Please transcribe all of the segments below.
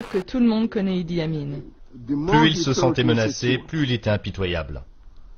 que tout le monde connaît Idi Amin. Plus il se sentait menacé, plus il était impitoyable.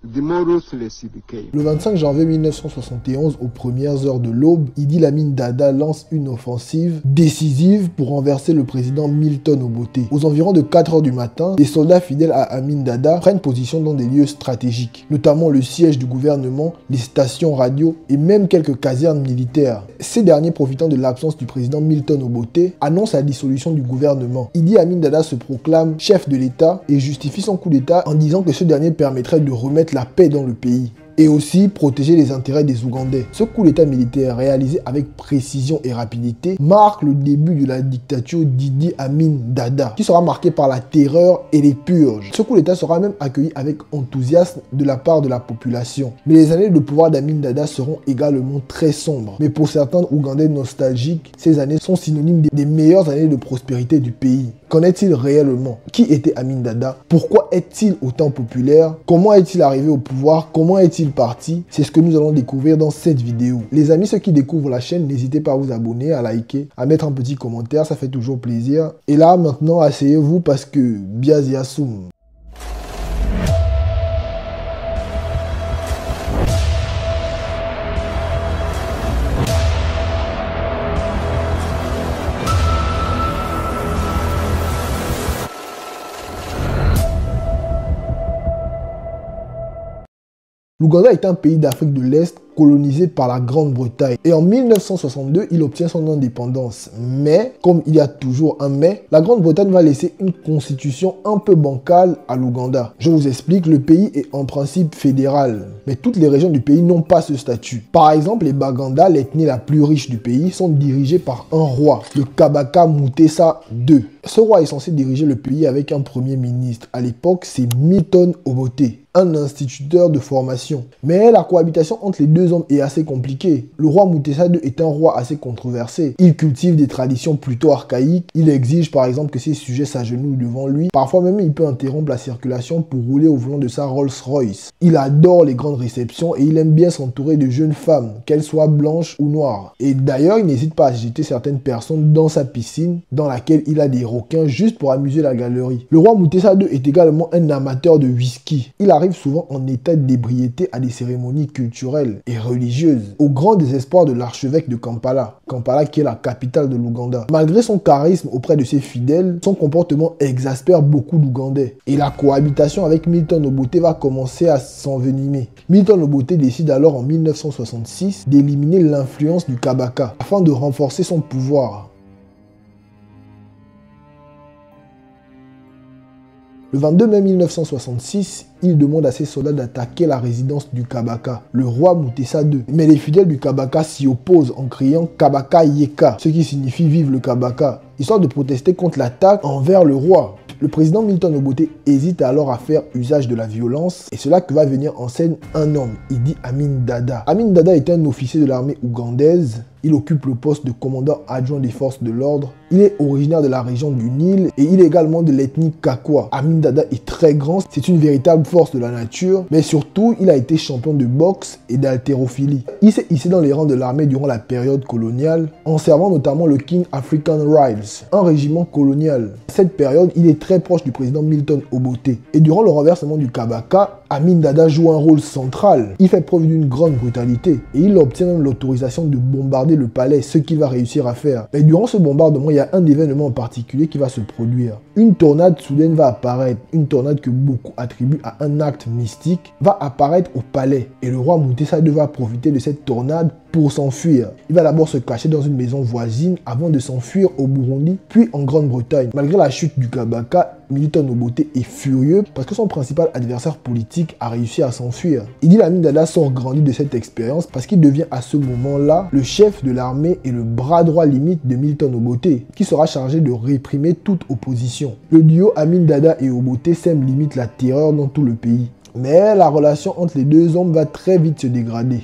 Le 25 janvier 1971, aux premières heures de l'aube, Idi Amin Dada lance une offensive décisive pour renverser le président Milton Obote. Aux environs de 4 heures du matin, les soldats fidèles à Amin Dada prennent position dans des lieux stratégiques, notamment le siège du gouvernement, les stations radio et même quelques casernes militaires. Ces derniers, profitant de l'absence du président Milton Obote, annoncent la dissolution du gouvernement. Idi Amin Dada se proclame chef de l'État et justifie son coup d'État en disant que ce dernier permettrait de remettre la paix dans le pays et aussi protéger les intérêts des Ougandais. Ce coup d'État militaire réalisé avec précision et rapidité marque le début de la dictature d'Idi Amin Dada, qui sera marquée par la terreur et les purges. Ce coup d'État sera même accueilli avec enthousiasme de la part de la population. Mais les années de pouvoir d'Amin Dada seront également très sombres. Mais pour certains Ougandais nostalgiques, ces années sont synonymes des meilleures années de prospérité du pays. Qu'en est-il réellement? Qui était Amin Dada? Pourquoi est-il autant populaire? Comment est-il arrivé au pouvoir? Comment est-il parti? C'est ce que nous allons découvrir dans cette vidéo. Les amis, ceux qui découvrent la chaîne, n'hésitez pas à vous abonner, à liker, à mettre un petit commentaire, ça fait toujours plaisir. Et là, maintenant, asseyez-vous parce que Biazi Assoum. L'Ouganda est un pays d'Afrique de l'Est colonisé par la Grande-Bretagne. Et en 1962, il obtient son indépendance. Mais, comme il y a toujours un mais, la Grande-Bretagne va laisser une constitution un peu bancale à l'Ouganda. Je vous explique, le pays est en principe fédéral. Mais toutes les régions du pays n'ont pas ce statut. Par exemple, les Baganda, l'ethnie la plus riche du pays, sont dirigés par un roi, le Kabaka Mutesa II. Ce roi est censé diriger le pays avec un premier ministre. À l'époque, c'est Milton Obote, un instituteur de formation. Mais la cohabitation entre les deux hommes est assez compliquée. Le roi Mutesa II est un roi assez controversé. Il cultive des traditions plutôt archaïques. Il exige par exemple que ses sujets s'agenouillent devant lui. Parfois même, il peut interrompre la circulation pour rouler au volant de sa Rolls-Royce. Il adore les grandes réceptions et il aime bien s'entourer de jeunes femmes, qu'elles soient blanches ou noires. Et d'ailleurs, il n'hésite pas à jeter certaines personnes dans sa piscine, dans laquelle il a des requins juste pour amuser la galerie. Le roi Mutesa II est également un amateur de whisky. Il arrive souvent en état d'ébriété à des cérémonies culturelles et religieuses, au grand désespoir de l'archevêque de Kampala. Kampala qui est la capitale de l'Ouganda. Malgré son charisme auprès de ses fidèles, son comportement exaspère beaucoup d'Ougandais. Et la cohabitation avec Milton Obote va commencer à s'envenimer. Milton Obote décide alors en 1966 d'éliminer l'influence du Kabaka afin de renforcer son pouvoir. Le 22 mai 1966, il demande à ses soldats d'attaquer la résidence du Kabaka, le roi Mutesa II. Mais les fidèles du Kabaka s'y opposent en criant Kabaka Yeka, ce qui signifie vive le Kabaka, histoire de protester contre l'attaque envers le roi. Le président Milton Obote hésite alors à faire usage de la violence et c'est là que va venir en scène un homme, Idi Amin Dada. Amin Dada est un officier de l'armée ougandaise. Il occupe le poste de commandant adjoint des forces de l'ordre. Il est originaire de la région du Nil et il est également de l'ethnie Kakwa. Amin Dada est très grand, c'est une véritable force de la nature, mais surtout, il a été champion de boxe et d'haltérophilie. Il s'est hissé dans les rangs de l'armée durant la période coloniale, en servant notamment le King African Riles, un régiment colonial. À cette période, il est très proche du président Milton Obote. Et durant le renversement du Kabaka, Amin Dada joue un rôle central. Il fait preuve d'une grande brutalité et il obtient même l'autorisation de bombarder le palais, ce qu'il va réussir à faire. Mais durant ce bombardement, il y a un événement en particulier qui va se produire. Une tornade soudaine va apparaître, une tornade que beaucoup attribuent à un acte mystique, va apparaître au palais. Et le roi Mutesa II va profiter de cette tornade pour s'enfuir. Il va d'abord se cacher dans une maison voisine avant de s'enfuir au Burundi, puis en Grande-Bretagne. Malgré la chute du Kabaka, Milton Obote est furieux parce que son principal adversaire politique a réussi à s'enfuir. Idi Amin Dada sort grandi de cette expérience parce qu'il devient à ce moment-là le chef de l'armée et le bras droit limite de Milton Obote, qui sera chargé de réprimer toute opposition. Le duo Amin Dada et Obote sème limite la terreur dans tout le pays. Mais la relation entre les deux hommes va très vite se dégrader.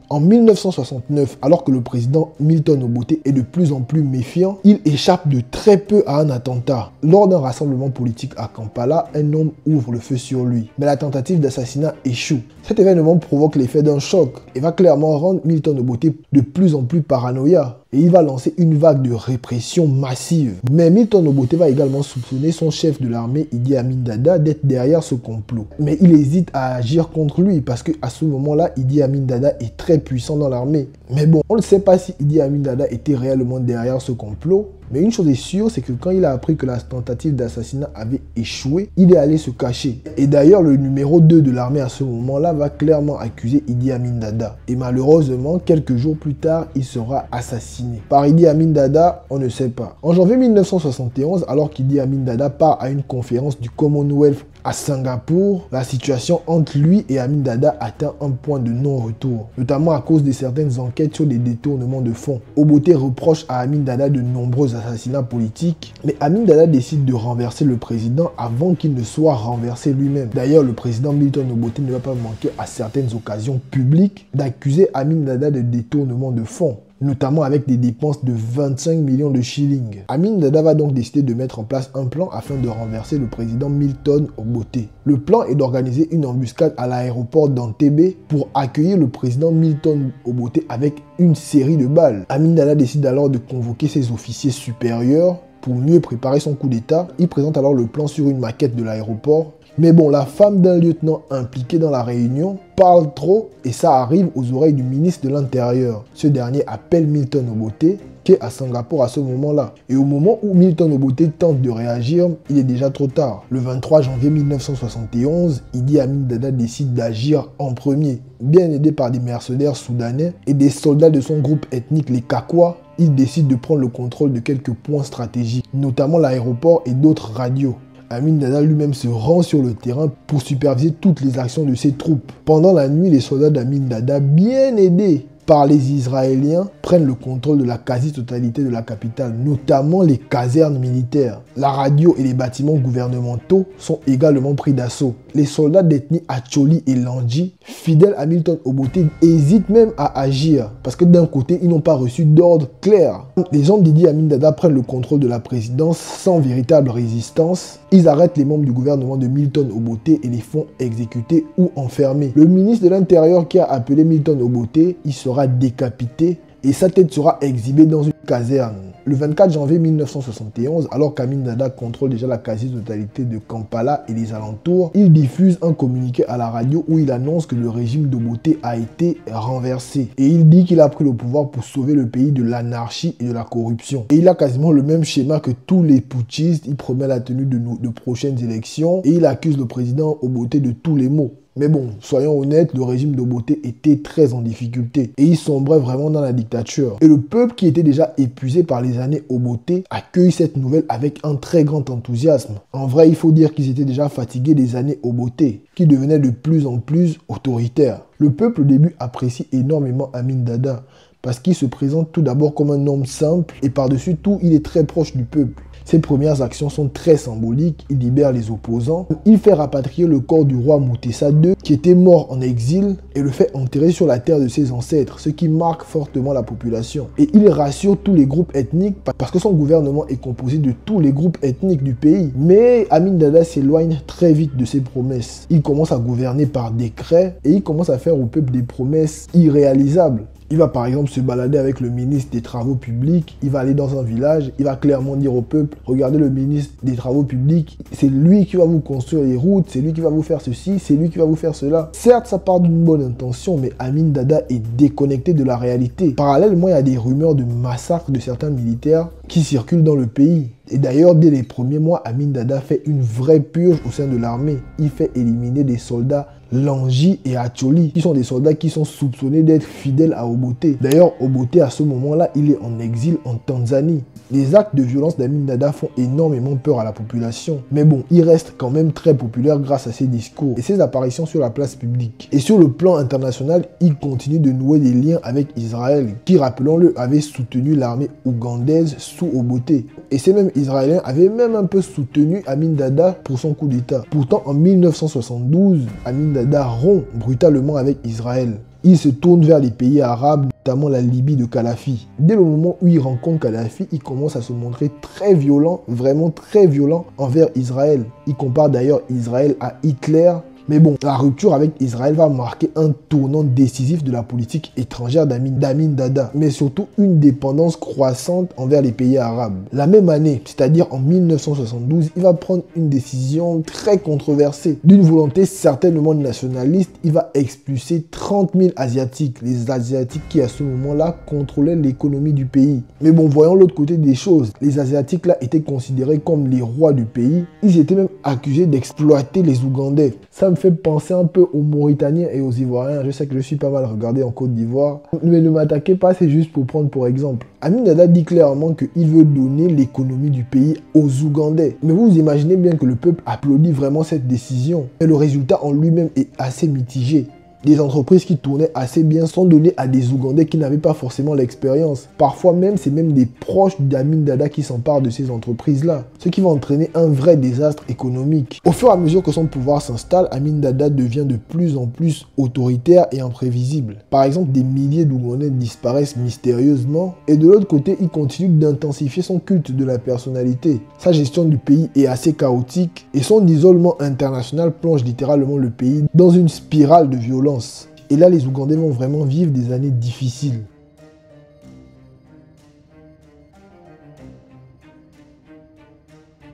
En 1969, alors que le président Milton Obote est de plus en plus méfiant, il échappe de très peu à un attentat. Lors d'un rassemblement politique à Kampala, un homme ouvre le feu sur lui. Mais la tentative d'assassinat échoue. Cet événement provoque l'effet d'un choc et va clairement rendre Milton Obote de plus en plus paranoïa. et il va lancer une vague de répression massive. Mais Milton Obote va également soupçonner son chef de l'armée, Idi Amin Dada, d'être derrière ce complot. Mais il hésite à agir contre lui parce qu'à ce moment-là, Idi Amin Dada est très puissant dans l'armée. Mais bon, on ne sait pas si Idi Amin Dada était réellement derrière ce complot. Mais une chose est sûre, c'est que quand il a appris que la tentative d'assassinat avait échoué, il est allé se cacher. Et d'ailleurs, le numéro 2 de l'armée à ce moment-là va clairement accuser Idi Amin Dada. Et malheureusement, quelques jours plus tard, il sera assassiné. Par Idi Amin Dada, on ne sait pas. En janvier 1971, alors qu'Idi Amin Dada part à une conférence du Commonwealth à Singapour, la situation entre lui et Amin Dada atteint un point de non-retour, notamment à cause de certaines enquêtes sur des détournements de fonds. Obote reproche à Amin Dada de nombreux assassinats politiques, mais Amin Dada décide de renverser le président avant qu'il ne soit renversé lui-même. D'ailleurs, le président Milton Obote ne va pas manquer à certaines occasions publiques d'accuser Amin Dada de détournement de fonds, notamment avec des dépenses de 25 millions de shillings. Amin Dada va donc décider de mettre en place un plan afin de renverser le président Milton Obote. Le plan est d'organiser une embuscade à l'aéroport d'Entebbe pour accueillir le président Milton Obote avec une série de balles. Amin Dada décide alors de convoquer ses officiers supérieurs pour mieux préparer son coup d'état. Il présente alors le plan sur une maquette de l'aéroport. Mais bon, la femme d'un lieutenant impliqué dans la réunion parle trop et ça arrive aux oreilles du ministre de l'Intérieur. Ce dernier appelle Milton Obote, qui est à Singapour à ce moment-là. Et au moment où Milton Obote tente de réagir, il est déjà trop tard. Le 23 janvier 1971, Idi Amin Dada décide d'agir en premier. Bien aidé par des mercenaires soudanais et des soldats de son groupe ethnique, les Kakwa, il décide de prendre le contrôle de quelques points stratégiques, notamment l'aéroport et d'autres radios. Amin Dada lui-même se rend sur le terrain pour superviser toutes les actions de ses troupes. Pendant la nuit, les soldats d'Amin Dada, bien aidés par les Israéliens, prennent le contrôle de la quasi-totalité de la capitale, notamment les casernes militaires. La radio et les bâtiments gouvernementaux sont également pris d'assaut. Les soldats d'ethnie Acholi et Landji, fidèles à Milton Obote, hésitent même à agir parce que d'un côté, ils n'ont pas reçu d'ordre clair. Les hommes d'Idi Amin Dada prennent le contrôle de la présidence sans véritable résistance. Ils arrêtent les membres du gouvernement de Milton Obote et les font exécuter ou enfermer. Le ministre de l'Intérieur qui a appelé Milton Obote, il sera décapité et sa tête sera exhibée dans une caserne. Le 24 janvier 1971, alors qu'Amin Dada contrôle déjà la quasi-totalité de Kampala et les alentours, il diffuse un communiqué à la radio où il annonce que le régime d'Obote a été renversé. Et il dit qu'il a pris le pouvoir pour sauver le pays de l'anarchie et de la corruption. Et il a quasiment le même schéma que tous les putschistes. Il promet la tenue de prochaines élections et il accuse le président Obote de tous les maux. Mais bon, soyons honnêtes, le régime d'Obote était très en difficulté et il sombrait vraiment dans la dictature. Et le peuple qui était déjà épuisé par les années Obote accueille cette nouvelle avec un très grand enthousiasme. En vrai, il faut dire qu'ils étaient déjà fatigués des années Obote, qui devenaient de plus en plus autoritaires. Le peuple au début apprécie énormément Amin Dada parce qu'il se présente tout d'abord comme un homme simple et par-dessus tout, il est très proche du peuple. Ses premières actions sont très symboliques, il libère les opposants, il fait rapatrier le corps du roi Mutesa II qui était mort en exil et le fait enterrer sur la terre de ses ancêtres, ce qui marque fortement la population. Et il rassure tous les groupes ethniques parce que son gouvernement est composé de tous les groupes ethniques du pays. Mais Amin Dada s'éloigne très vite de ses promesses. Il commence à gouverner par décret et il commence à faire au peuple des promesses irréalisables. Il va par exemple se balader avec le ministre des Travaux publics, il va aller dans un village, il va clairement dire au peuple, regardez le ministre des Travaux publics, c'est lui qui va vous construire les routes, c'est lui qui va vous faire ceci, c'est lui qui va vous faire cela. Certes, ça part d'une bonne intention, mais Amin Dada est déconnecté de la réalité. Parallèlement, il y a des rumeurs de massacres de certains militaires qui circulent dans le pays. Et d'ailleurs, dès les premiers mois, Amin Dada fait une vraie purge au sein de l'armée. Il fait éliminer des soldats Landji et Acholi, qui sont des soldats qui sont soupçonnés d'être fidèles à Obote. D'ailleurs, Obote, à ce moment-là, il est en exil en Tanzanie. Les actes de violence d'Amin Dada font énormément peur à la population. Mais bon, il reste quand même très populaire grâce à ses discours et ses apparitions sur la place publique. Et sur le plan international, il continue de nouer des liens avec Israël, qui, rappelons-le, avait soutenu l'armée ougandaise sous Obote. Et ces mêmes Israéliens avaient même un peu soutenu Amin Dada pour son coup d'état. Pourtant, en 1972, Amin Dada rompt brutalement avec Israël. Il se tourne vers les pays arabes, notamment la Libye de Kadhafi. Dès le moment où il rencontre Kadhafi, il commence à se montrer très violent, vraiment très violent envers Israël. Il compare d'ailleurs Israël à Hitler Mais bon, la rupture avec Israël va marquer un tournant décisif de la politique étrangère d'Amin Dada, mais surtout une dépendance croissante envers les pays arabes. La même année, c'est-à-dire en 1972, il va prendre une décision très controversée. D'une volonté certainement nationaliste, il va expulser 30 000 Asiatiques, les Asiatiques qui à ce moment-là contrôlaient l'économie du pays. Mais bon, voyons l'autre côté des choses. Les Asiatiques là étaient considérés comme les rois du pays. Ils étaient même accusés d'exploiter les Ougandais. Ça me fait penser un peu aux Mauritaniens et aux Ivoiriens. Je sais que je suis pas mal regardé en Côte d'Ivoire. Mais ne m'attaquez pas, c'est juste pour prendre pour exemple. Amin Dada dit clairement qu'il veut donner l'économie du pays aux Ougandais. Mais vous imaginez bien que le peuple applaudit vraiment cette décision. Et le résultat en lui-même est assez mitigé. Des entreprises qui tournaient assez bien sont données à des Ougandais qui n'avaient pas forcément l'expérience. Parfois même, c'est même des proches d'Amin Dada qui s'emparent de ces entreprises-là, ce qui va entraîner un vrai désastre économique. Au fur et à mesure que son pouvoir s'installe, Amin Dada devient de plus en plus autoritaire et imprévisible. Par exemple, des milliers d'Ougandais disparaissent mystérieusement et de l'autre côté, il continue d'intensifier son culte de la personnalité. Sa gestion du pays est assez chaotique et son isolement international plonge littéralement le pays dans une spirale de violence. Et là, les Ougandais vont vraiment vivre des années difficiles.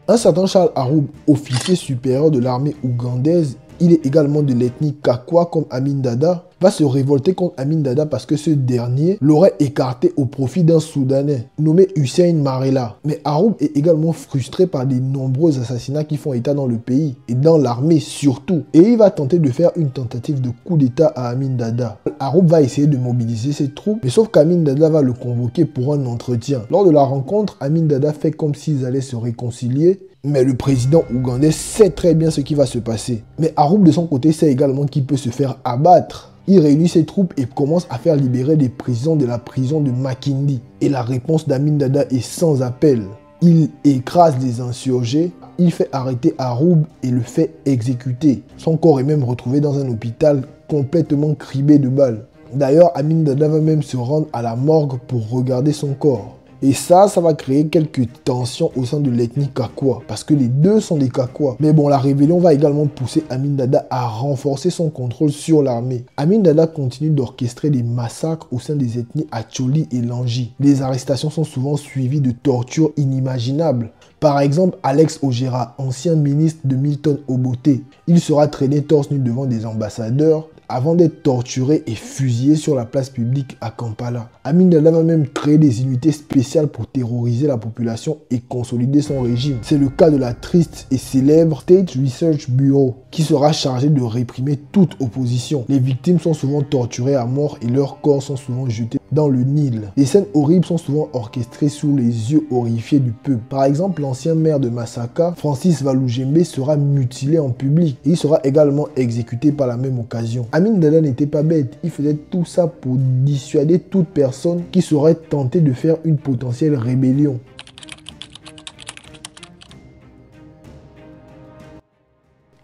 Un certain Charles Haroub, officier supérieur de l'armée ougandaise, il est également de l'ethnie Kakwa comme Amin Dada, va se révolter contre Amin Dada parce que ce dernier l'aurait écarté au profit d'un Soudanais nommé Hussein Marella. Mais Haroub est également frustré par des nombreux assassinats qui font état dans le pays et dans l'armée surtout. Et il va tenter de faire une tentative de coup d'état à Amin Dada. Haroub va essayer de mobiliser ses troupes, mais sauf qu'Amin Dada va le convoquer pour un entretien. Lors de la rencontre, Amin Dada fait comme s'ils allaient se réconcilier. Mais le président ougandais sait très bien ce qui va se passer. Mais Haroub de son côté sait également qu'il peut se faire abattre. Il réunit ses troupes et commence à faire libérer des prisonniers de la prison de Makindi. Et la réponse d'Amin Dada est sans appel. Il écrase les insurgés, il fait arrêter Haroub et le fait exécuter. Son corps est même retrouvé dans un hôpital complètement criblé de balles. D'ailleurs, Amin Dada va même se rendre à la morgue pour regarder son corps. Et ça va créer quelques tensions au sein de l'ethnie Kakwa, parce que les deux sont des Kakwa. Mais bon, la rébellion va également pousser Amin Dada à renforcer son contrôle sur l'armée. Amin Dada continue d'orchestrer des massacres au sein des ethnies Acholi et Langi. Les arrestations sont souvent suivies de tortures inimaginables. Par exemple, Alex Ojera, ancien ministre de Milton Obote, il sera traîné torse nu devant des ambassadeurs avant d'être torturé et fusillé sur la place publique à Kampala. Amin Dada va même créer des unités spéciales pour terroriser la population et consolider son régime. C'est le cas de la triste et célèbre State Research Bureau, qui sera chargé de réprimer toute opposition. Les victimes sont souvent torturées à mort et leurs corps sont souvent jetés dans le Nil. Les scènes horribles sont souvent orchestrées sous les yeux horrifiés du peuple. Par exemple, l'ancien maire de Masaka, Francis Valujembe, sera mutilé en public et il sera également exécuté par la même occasion. Amin Dada n'était pas bête, il faisait tout ça pour dissuader toute personne qui serait tentée de faire une potentielle rébellion.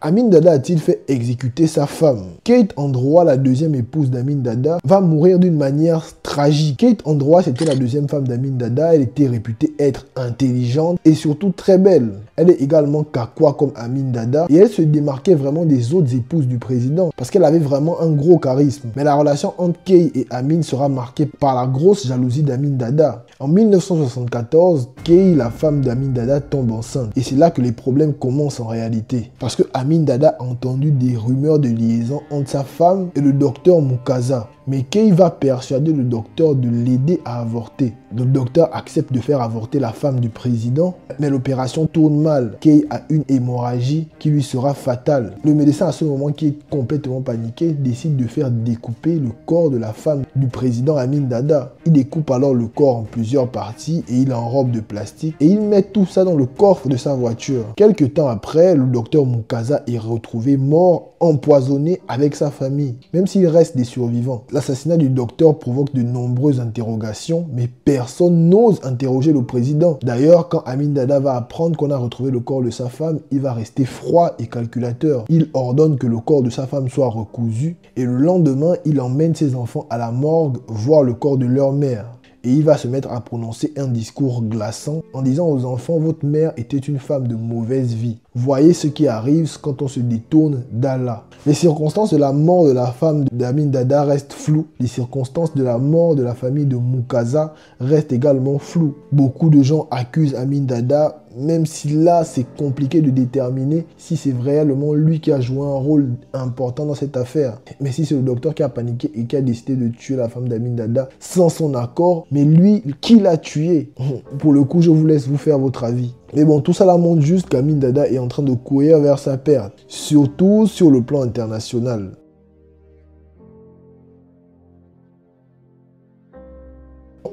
Amin Dada a-t-il fait exécuter sa femme? Kate Androa, la deuxième épouse d'Amin Dada, va mourir d'une manière tragique. Kate Androa, c'était la deuxième femme d'Amin Dada. Elle était réputée être intelligente et surtout très belle. Elle est également Kakwa comme Amin Dada et elle se démarquait vraiment des autres épouses du président parce qu'elle avait vraiment un gros charisme. Mais la relation entre Kay et Amin sera marquée par la grosse jalousie d'Amin Dada. En 1974, Kay, la femme d'Amin Dada, tombe enceinte. Et c'est là que les problèmes commencent en réalité. Parce que Amin Dada a entendu des rumeurs de liaison entre sa femme et le docteur Mukaza. Mais Kay va persuader le docteur de l'aider à avorter. Le docteur accepte de faire avorter la femme du président, mais l'opération tourne mal. Kay a une hémorragie qui lui sera fatale. Le médecin, à ce moment, qui est complètement paniqué, décide de faire découper le corps de la femme du président Amin Dada. Il découpe alors le corps en plusieurs parties et il l'enrobe de plastique et il met tout ça dans le coffre de sa voiture. Quelques temps après, le docteur Mukaza est retrouvé mort, empoisonné avec sa famille, même s'il reste des survivants. L'assassinat du docteur provoque de nombreuses interrogations, mais personne n'ose interroger le président. D'ailleurs, quand Amin Dada va apprendre qu'on a retrouvé le corps de sa femme, il va rester froid et calculateur. Il ordonne que le corps de sa femme soit recousu et le lendemain, il emmène ses enfants à la morgue voir le corps de leur mère. Et il va se mettre à prononcer un discours glaçant en disant aux enfants « Votre mère était une femme de mauvaise vie. Voyez ce qui arrive quand on se détourne d'Allah. Les circonstances de la mort de la femme d'Amin Dada restent floues. Les circonstances de la mort de la famille de Mukaza restent également floues. Beaucoup de gens accusent Amin Dada, même si là c'est compliqué de déterminer si c'est réellement lui qui a joué un rôle important dans cette affaire. Mais si c'est le docteur qui a paniqué et qui a décidé de tuer la femme d'Amin Dada sans son accord, mais lui, qui l'a tué? Pour le coup, je vous laisse vous faire votre avis. Mais bon, tout ça là montre juste qu'Amin Dada est en train de courir vers sa perte, surtout sur le plan international.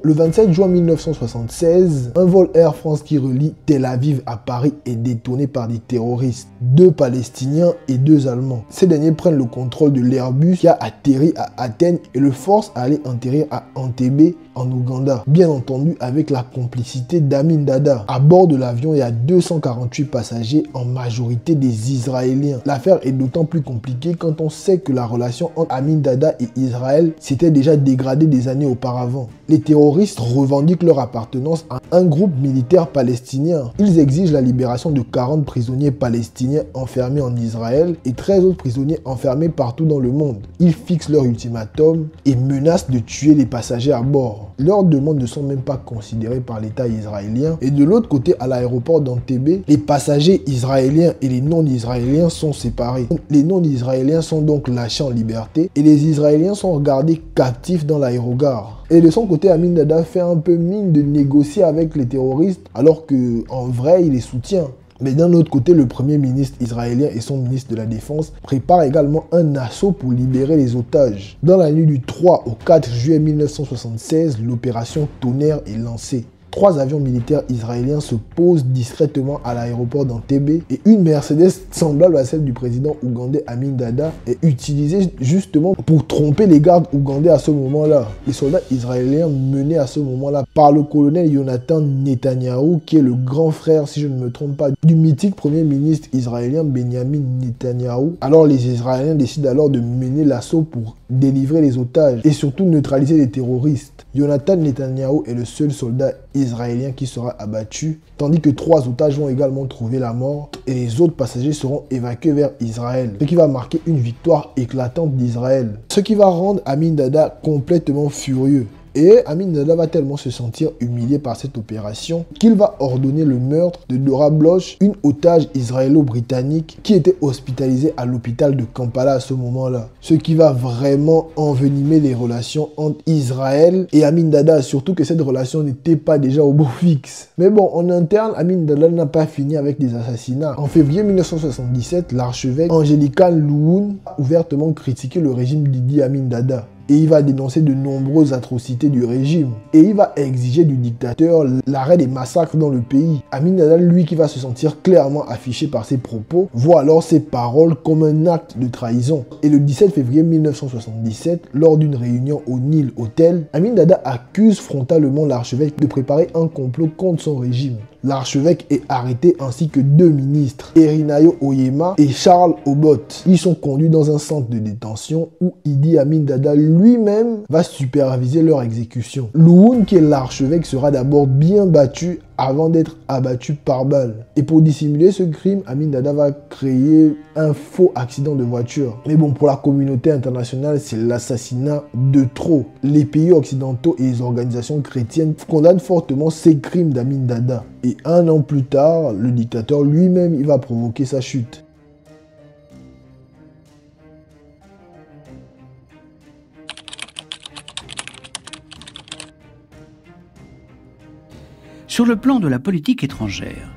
Le 27 juin 1976, un vol Air France qui relie Tel Aviv à Paris est détourné par des terroristes, 2 Palestiniens et 2 Allemands. Ces derniers prennent le contrôle de l'Airbus qui a atterri à Athènes et le forcent à aller atterrir à Entebbe en Ouganda, bien entendu avec la complicité d'Amin Dada. À bord de l'avion, il y a 248 passagers, en majorité des Israéliens. L'affaire est d'autant plus compliquée quand on sait que la relation entre Amin Dada et Israël s'était déjà dégradée des années auparavant. Les terroristes revendiquent leur appartenance à un groupe militaire palestinien. Ils exigent la libération de 40 prisonniers palestiniens enfermés en Israël et 13 autres prisonniers enfermés partout dans le monde. Ils fixent leur ultimatum et menacent de tuer les passagers à bord. Leurs demandes ne sont même pas considérées par l'État israélien. Et de l'autre côté, à l'aéroport d'Entebbe, les passagers israéliens et les non-israéliens sont séparés. Les non-israéliens sont donc lâchés en liberté et les Israéliens sont regardés captifs dans l'aérogare. Et de son côté, Amin Dada fait un peu mine de négocier avec les terroristes alors qu'en vrai, il les soutient. Mais d'un autre côté, le premier ministre israélien et son ministre de la Défense préparent également un assaut pour libérer les otages. Dans la nuit du 3 au 4 juillet 1976, l'opération Tonnerre est lancée. 3 avions militaires israéliens se posent discrètement à l'aéroport d'Entebbe et une Mercedes semblable à celle du président ougandais Amin Dada est utilisée justement pour tromper les gardes ougandais à ce moment-là. Les soldats israéliens menés à ce moment-là par le colonel Jonathan Netanyahou, qui est le grand frère, si je ne me trompe pas, du mythique premier ministre israélien Benjamin Netanyahou. Alors les Israéliens décident alors de mener l'assaut pour délivrer les otages et surtout neutraliser les terroristes. Jonathan Netanyahou est le seul soldat israélien qui sera abattu, tandis que 3 otages vont également trouver la mort et les autres passagers seront évacués vers Israël, ce qui va marquer une victoire éclatante d'Israël. Ce qui va rendre Amin Dada complètement furieux. Et Amin Dada va tellement se sentir humilié par cette opération qu'il va ordonner le meurtre de Dora Bloch, une otage israélo-britannique qui était hospitalisée à l'hôpital de Kampala à ce moment-là. Ce qui va vraiment envenimer les relations entre Israël et Amin Dada, surtout que cette relation n'était pas déjà au beau fixe. Mais bon, en interne, Amin Dada n'a pas fini avec des assassinats. En février 1977, l'archevêque Angelican Louhoun a ouvertement critiqué le régime d'Idi Amin Dada. Et il va dénoncer de nombreuses atrocités du régime. Et il va exiger du dictateur l'arrêt des massacres dans le pays. Amin Dada, lui, qui va se sentir clairement affiché par ses propos, voit alors ses paroles comme un acte de trahison. Et le 17 février 1977, lors d'une réunion au Nil Hotel, Amin Dada accuse frontalement l'archevêque de préparer un complot contre son régime. L'archevêque est arrêté ainsi que 2 ministres, Erinayo Oyema et Charles Obot. Ils sont conduits dans un centre de détention où Idi Amin Dada lui-même va superviser leur exécution. Louhoun, qui est l'archevêque, sera d'abord bien battu avant d'être abattu par balle. Et pour dissimuler ce crime, Amin Dada va créer un faux accident de voiture. Mais bon, pour la communauté internationale, c'est l'assassinat de trop. Les pays occidentaux et les organisations chrétiennes condamnent fortement ces crimes d'Amin Dada. Et 1 an plus tard, le dictateur lui-même, il va provoquer sa chute. Sur le plan de la politique étrangère,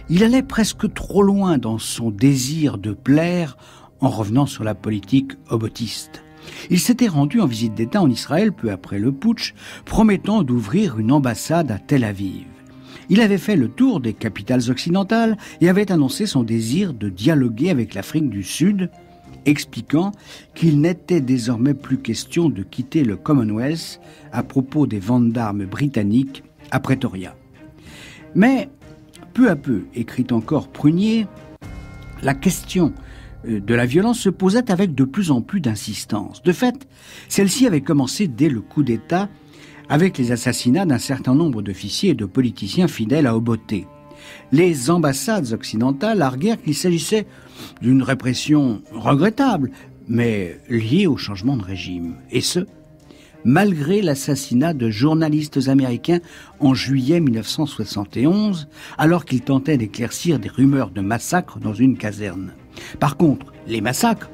il allait presque trop loin dans son désir de plaire en revenant sur la politique obotiste. Il s'était rendu en visite d'État en Israël peu après le putsch, promettant d'ouvrir une ambassade à Tel Aviv. Il avait fait le tour des capitales occidentales et avait annoncé son désir de dialoguer avec l'Afrique du Sud, expliquant qu'il n'était désormais plus question de quitter le Commonwealth à propos des ventes d'armes britanniques à Pretoria. Mais, peu à peu, écrit encore Prunier, la question de la violence se posait avec de plus en plus d'insistance. De fait, celle-ci avait commencé dès le coup d'État avec les assassinats d'un certain nombre d'officiers et de politiciens fidèles à Oboté. Les ambassades occidentales arguèrent qu'il s'agissait d'une répression regrettable, mais liée au changement de régime. Et ce, malgré l'assassinat de journalistes américains en juillet 1971, alors qu'ils tentaient d'éclaircir des rumeurs de massacres dans une caserne. Par contre, les massacres,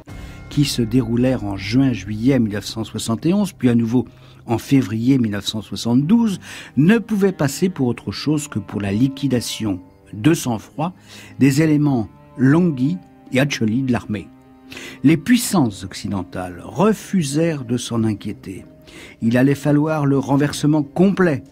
qui se déroulèrent en juin-juillet 1971, puis à nouveau en février 1972, ne pouvaient passer pour autre chose que pour la liquidation de sang-froid des éléments Longhi et Acholi de l'armée. Les puissances occidentales refusèrent de s'en inquiéter. Il allait falloir le renversement complet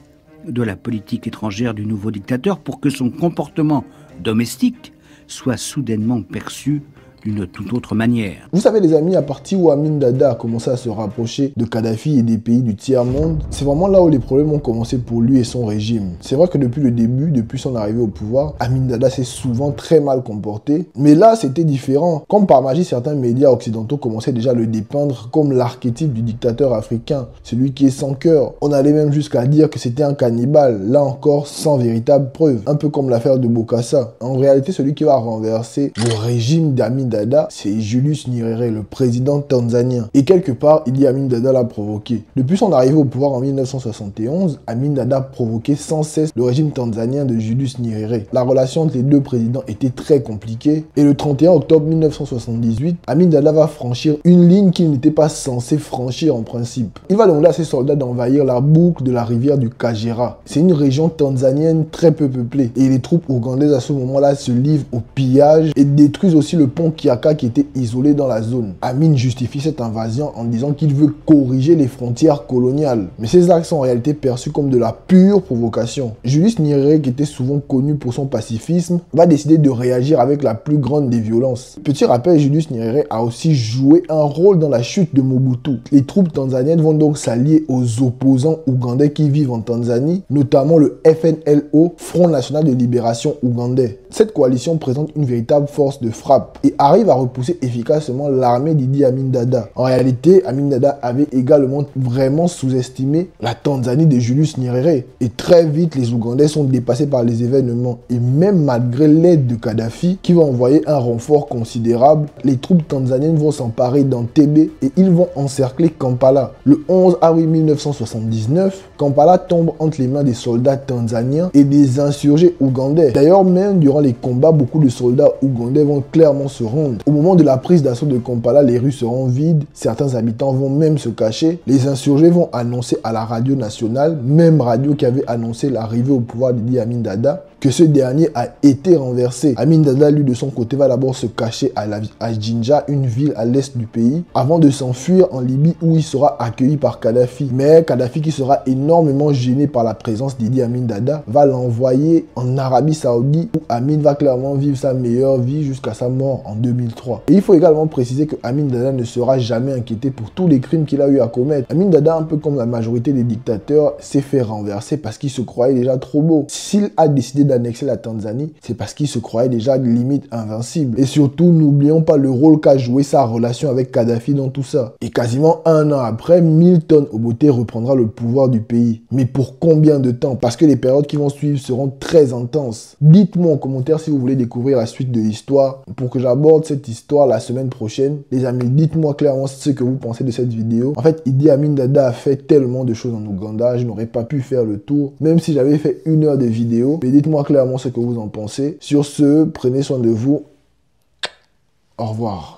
de la politique étrangère du nouveau dictateur pour que son comportement domestique soit soudainement perçu d'une toute autre manière. Vous savez les amis, à partir où Amin Dada a commencé à se rapprocher de Kadhafi et des pays du tiers-monde, c'est vraiment là où les problèmes ont commencé pour lui et son régime. C'est vrai que depuis le début, depuis son arrivée au pouvoir, Amin Dada s'est souvent très mal comporté, mais là c'était différent. Comme par magie, certains médias occidentaux commençaient déjà à le dépeindre comme l'archétype du dictateur africain, celui qui est sans cœur. On allait même jusqu'à dire que c'était un cannibale, là encore sans véritable preuve, un peu comme l'affaire de Bokassa. En réalité, celui qui va renverser le régime d'Amin Dada, c'est Julius Nyerere, le président tanzanien. Et quelque part, il dit Amin Dada l'a provoqué. Depuis son arrivée au pouvoir en 1971, Amin Dada provoquait sans cesse le régime tanzanien de Julius Nyerere. La relation entre les deux présidents était très compliquée. Et le 31 octobre 1978, Amin Dada va franchir une ligne qu'il n'était pas censé franchir en principe. Il va demander à ses soldats d'envahir la boucle de la rivière du Kagera. C'est une région tanzanienne très peu peuplée. Et les troupes ougandaises à ce moment-là se livrent au pillage et détruisent aussi le pont Kiaka qui était isolé dans la zone. Amin justifie cette invasion en disant qu'il veut corriger les frontières coloniales. Mais ces actes sont en réalité perçus comme de la pure provocation. Julius Nyerere, qui était souvent connu pour son pacifisme, va décider de réagir avec la plus grande des violences. Petit rappel, Julius Nyerere a aussi joué un rôle dans la chute de Mobutu. Les troupes tanzaniennes vont donc s'allier aux opposants ougandais qui vivent en Tanzanie, notamment le FNLO, Front National de Libération Ougandais. Cette coalition présente une véritable force de frappe et arrive à repousser efficacement l'armée d'Idi Amin Dada. En réalité, Amin Dada avait également vraiment sous-estimé la Tanzanie de Julius Nyerere. Et très vite, les Ougandais sont dépassés par les événements. Et même malgré l'aide de Kadhafi, qui va envoyer un renfort considérable, les troupes tanzaniennes vont s'emparer d'Entebbe et ils vont encercler Kampala. Le 11 avril 1979, Kampala tombe entre les mains des soldats tanzaniens et des insurgés ougandais. D'ailleurs, même durant les combats, beaucoup de soldats ougandais vont clairement se rendre. Au moment de la prise d'assaut de Kampala, les rues seront vides, certains habitants vont même se cacher. Les insurgés vont annoncer à la radio nationale, même radio qui avait annoncé l'arrivée au pouvoir d'Idi Amin Dada, que ce dernier a été renversé. Amin Dada, lui, de son côté, va d'abord se cacher à Jinja, une ville à l'est du pays, avant de s'enfuir en Libye où il sera accueilli par Kadhafi. Mais Kadhafi, qui sera énormément gêné par la présence d'Idi Amin Dada, va l'envoyer en Arabie Saoudite où Amin va clairement vivre sa meilleure vie jusqu'à sa mort en 2003. Et il faut également préciser que Amin Dada ne sera jamais inquiété pour tous les crimes qu'il a eu à commettre. Amin Dada, un peu comme la majorité des dictateurs, s'est fait renverser parce qu'il se croyait déjà trop beau. S'il a décidé d'annexer la Tanzanie, c'est parce qu'il se croyait déjà limite invincible. Et surtout, n'oublions pas le rôle qu'a joué sa relation avec Kadhafi dans tout ça. Et quasiment un an après, Milton Obote reprendra le pouvoir du pays. Mais pour combien de temps? Parce que les périodes qui vont suivre seront très intenses. Dites-moi en commentaire si vous voulez découvrir la suite de l'histoire pour que j'aborde cette histoire la semaine prochaine. Les amis, dites-moi clairement ce que vous pensez de cette vidéo. En fait, Idi Amin Dada a fait tellement de choses en Ouganda, je n'aurais pas pu faire le tour, même si j'avais fait 1 heure de vidéo. Mais dites-moi clairement ce que vous en pensez. Sur ce, prenez soin de vous. Au revoir.